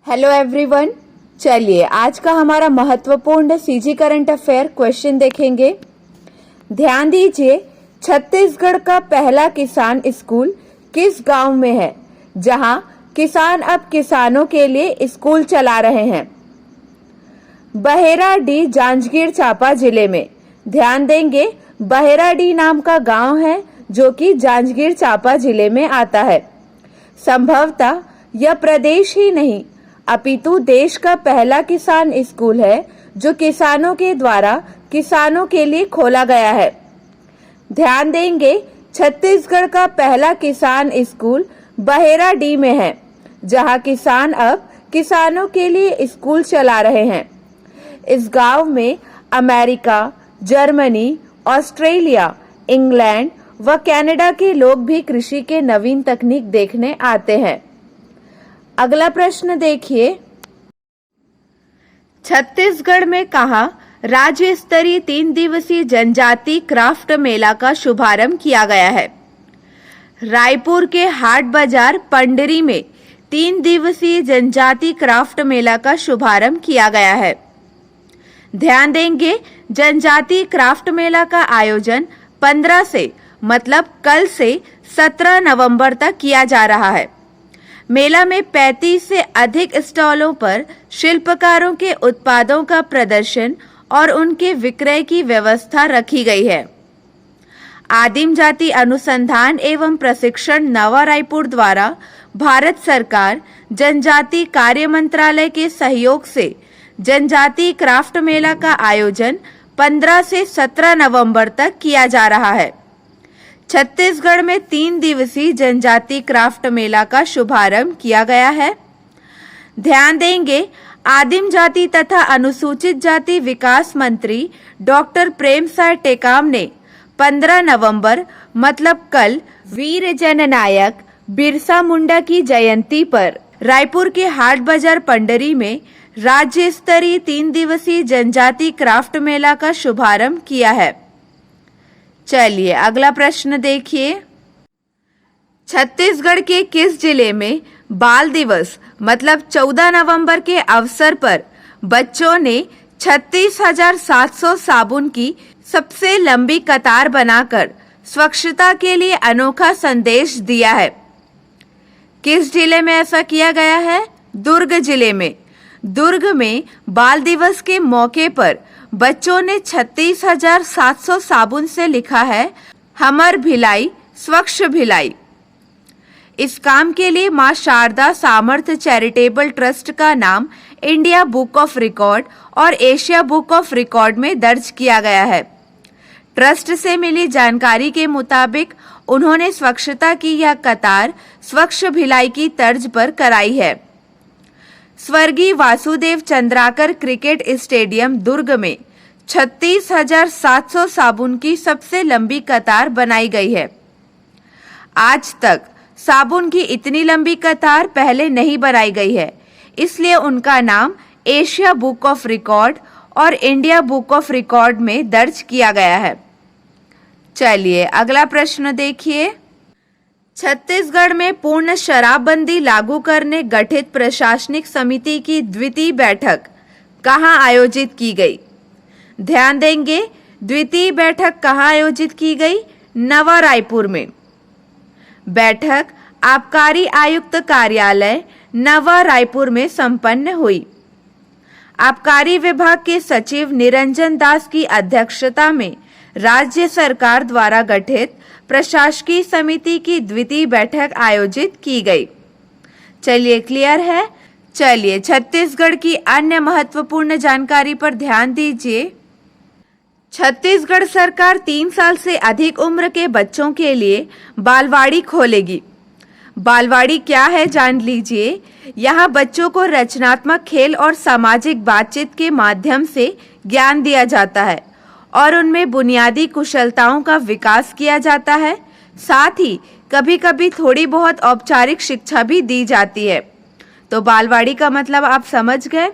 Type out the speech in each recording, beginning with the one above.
Hello everyone, चलिए आज का हमारा महत्वपूर्ण सीजी करंट अफेयर क्वेश्चन देखेंगे। ध्यान दीजिए, छत्तीसगढ़ का पहला किसान स्कूल किस गांव में है, जहां किसान अब किसानों के लिए स्कूल चला रहे हैं? बहेराडीह, जांजगीर चांपा जिले में। ध्यान देंगे, बहेराडीह नाम का गांव है जो कि जांजगीर चांपा जिले में आता है। संभवतः यह प्रदेश ही नहीं अपितु देश का पहला किसान स्कूल है जो किसानों के द्वारा किसानों के लिए खोला गया है। ध्यान देंगे, छत्तीसगढ़ का पहला किसान स्कूल बहेराडीह में है, जहां किसान अब किसानों के लिए स्कूल चला रहे हैं। इस गांव में अमेरिका, जर्मनी, ऑस्ट्रेलिया, इंग्लैंड व कनाडा के लोग भी कृषि के नवीन तकनीक देखने आते हैं। अगला प्रश्न देखिए, छत्तीसगढ़ में कहां राज्य स्तरीय 3 दिवसीय जनजाति क्राफ्ट मेला का शुभारंभ किया गया है? रायपुर के हाट बाजार पंडरी में 3 दिवसीय जनजाति क्राफ्ट मेला का शुभारंभ किया गया है। ध्यान देंगे, जनजाति क्राफ्ट मेला का आयोजन 15 से मतलब कल से 17 नवंबर तक किया जा रहा है। मेला में 35 से अधिक स्टॉलों पर शिल्पकारों के उत्पादों का प्रदर्शन और उनके विक्रय की व्यवस्था रखी गई है। आदिम जाति अनुसंधान एवं प्रशिक्षण नवा रायपुर द्वारा भारत सरकार जनजाति कार्य मंत्रालय के सहयोग से जनजाति क्राफ्ट मेला का आयोजन 15 से 17 नवंबर तक किया जा रहा है। छत्तीसगढ़ में 3 दिवसीय जनजाति क्राफ्ट मेला का शुभारंभ किया गया है। ध्यान देंगे, आदिम जाति तथा अनुसूचित जाति विकास मंत्री डॉक्टर प्रेमसाय टेकाम ने 15 नवंबर मतलब कल वीर जननायक बिरसा मुंडा की जयंती पर रायपुर के हाट बाजार पंडरी में राज्य स्तरीय 3 दिवसीय जनजाति क्राफ्ट मेला का शुभारंभ किया है। चलिए अगला प्रश्न देखिए, छत्तीसगढ़ के किस जिले में बाल दिवस मतलब 14 नवंबर के अवसर पर बच्चों ने 36,700 साबुन की सबसे लंबी कतार बनाकर स्वच्छता के लिए अनोखा संदेश दिया है? किस जिले में ऐसा किया गया है? दुर्ग जिले में। दुर्ग में बाल दिवस के मौके पर बच्चों ने 36,700 साबुन से लिखा है, हमर भिलाई स्वच्छ भिलाई। इस काम के लिए मां शारदा सामर्थ्य चैरिटेबल ट्रस्ट का नाम इंडिया बुक ऑफ रिकॉर्ड और एशिया बुक ऑफ रिकॉर्ड में दर्ज किया गया है। ट्रस्ट से मिली जानकारी के मुताबिक उन्होंने स्वच्छता की यह कतार स्वच्छ भिलाई की तर्ज पर कराई है। स्वर्गीय वासुदेव चंद्राकर क्रिकेट स्टेडियम दुर्ग में 36,700 साबुन की सबसे लंबी कतार बनाई गई है। आज तक साबुन की इतनी लंबी कतार पहले नहीं बनाई गई है, इसलिए उनका नाम एशिया बुक ऑफ रिकॉर्ड और इंडिया बुक ऑफ रिकॉर्ड में दर्ज किया गया है। चलिए अगला प्रश्न देखिए, छत्तीसगढ़ में पूर्ण शराबबंदी लागू करने गठित प्रशासनिक समिति की द्वितीय बैठक कहां आयोजित की गई? ध्यान देंगे, द्वितीय बैठक कहां आयोजित की गई? नवा रायपुर में। बैठक आबकारी आयुक्त कार्यालय नवा रायपुर में संपन्न हुई। आबकारी विभाग के सचिव निरंजन दास की अध्यक्षता में राज्य सरकार द्वारा गठित प्रशासकीय समिति की द्वितीय बैठक आयोजित की गई। चलिए क्लियर है। चलिए छत्तीसगढ़ की अन्य महत्वपूर्ण जानकारी पर ध्यान दीजिए। छत्तीसगढ़ सरकार 3 साल से अधिक उम्र के बच्चों के लिए बालवाड़ी खोलेगी। बालवाड़ी क्या है जान लीजिए। यहाँ बच्चों को रचनात्मक खेल और सामाजिक बातचीत के माध्यम से ज्ञान दिया जाता है और उनमें बुनियादी कुशलताओं का विकास किया जाता है। साथ ही कभी कभी थोड़ी बहुत औपचारिक शिक्षा भी दी जाती है। तो बालवाड़ी का मतलब आप समझ गए।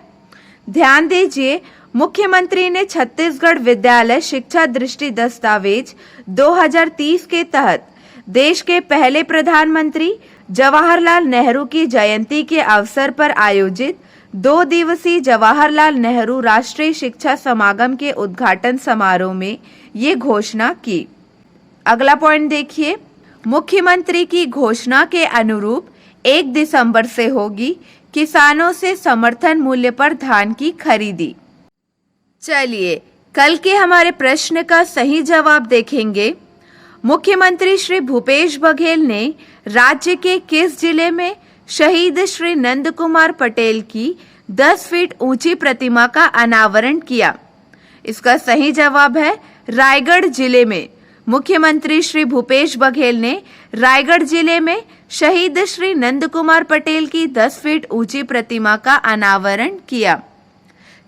ध्यान दीजिए, मुख्यमंत्री ने छत्तीसगढ़ विद्यालय शिक्षा दृष्टि दस्तावेज 2030 के तहत देश के पहले प्रधानमंत्री जवाहरलाल नेहरू की जयंती के अवसर पर आयोजित 2 दिवसीय जवाहरलाल नेहरू राष्ट्रीय शिक्षा समागम के उद्घाटन समारोह में ये घोषणा की। अगला पॉइंट देखिए, मुख्यमंत्री की घोषणा के अनुरूप 1 दिसंबर से होगी किसानों से समर्थन मूल्य पर धान की खरीदी। चलिए कल के हमारे प्रश्न का सही जवाब देखेंगे। मुख्यमंत्री श्री भूपेश बघेल ने राज्य के किस जिले में शहीद श्री नंद कुमार पटेल की 10 फीट ऊंची प्रतिमा का अनावरण किया? इसका सही जवाब है रायगढ़ जिले में। मुख्यमंत्री श्री भूपेश बघेल ने रायगढ़ जिले में शहीद श्री नंद कुमार पटेल की 10 फीट ऊंची प्रतिमा का अनावरण किया।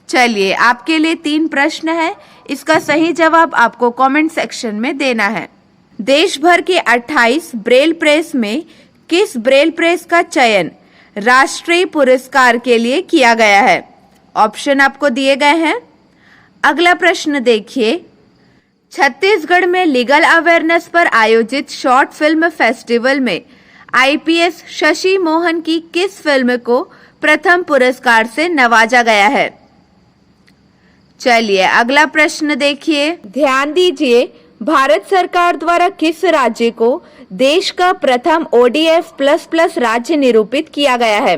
चलिए आपके लिए 3 प्रश्न है, इसका सही जवाब आपको कमेंट सेक्शन में देना है। देश भर के 28 ब्रेल प्रेस में किस ब्रेल प्रेस का चयन राष्ट्रीय पुरस्कार के लिए किया गया है? ऑप्शन आपको दिए गए हैं। अगला प्रश्न देखिए, छत्तीसगढ़ में लीगल अवेयरनेस पर आयोजित शॉर्ट फिल्म फेस्टिवल में आईपीएस शशि मोहन की किस फिल्म को प्रथम पुरस्कार से नवाजा गया है? चलिए अगला प्रश्न देखिए, ध्यान दीजिए, भारत सरकार द्वारा किस राज्य को देश का प्रथम ODF++ राज्य निरूपित किया गया है?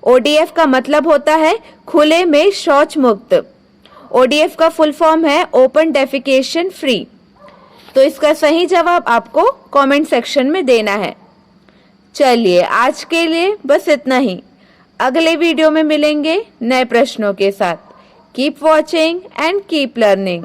ODF का मतलब होता है खुले में शौच मुक्त। ODF का फुल फॉर्म है ओपन डेफिकेशन फ्री। तो इसका सही जवाब आपको कमेंट सेक्शन में देना है। चलिए आज के लिए बस इतना ही। अगले वीडियो में मिलेंगे नए प्रश्नों के साथ। Keep watching and keep learning.